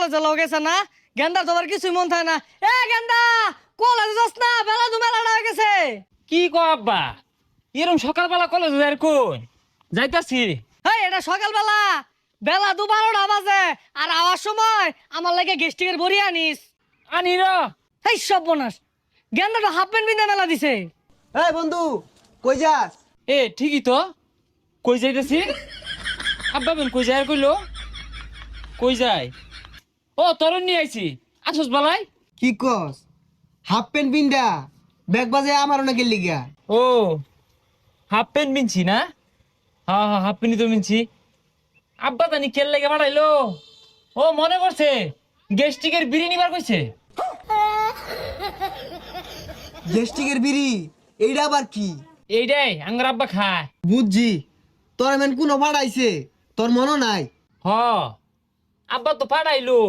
কলেজে লগেছে না গেন্দা তোমার কিছুই মন থাকে না। এ গেন্দা কলেজে যাস না, বেলা দু মেলাটা হয়ে গেছে। কি কো আব্বা, এরম সকালবেলা কলেজ যাই কই যাইতাছি। হেই এটা সকালবেলা, বেলা 12টা বাজে, আর আওয়ার সময় আমার লাগে গেস্টিকের বড়ি আনিস। আনি র। হেই সব বনাস, গেন্দাটা হাফ প্যান্ট পিন্ধে মেলা দিছে। এই বন্ধু, কই যাস? এ ঠিকই তো, কই যাইতাছি? আব্বা বেন কই যায় কইলো? কই যায়? ও তরুণ নিয়ে আইছি, আসস বালাই। কি কস? হাফ প্যান্ট পিন্দা ব্যাগ বাজে আমারও না গেলি গা। ও হাফ প্যান্ট মিনছি না? হ্যাঁ হ্যাঁ হাফ প্যান্টই তো মিনছি। আব্বা জানি কেল লেগে বাড়াইলো। ও মনে করছে গেস্টিকের বিড়ি নিবার কইছে। গেস্টিকের বিড়ি, এইটা আবার কি? এইটাই আঙ্গার আব্বা খায়। বুঝছি, তোর এমন কোনো ভাড়াইছে তোর মনও নাই। হ আব্বা তো পাঠাইলো।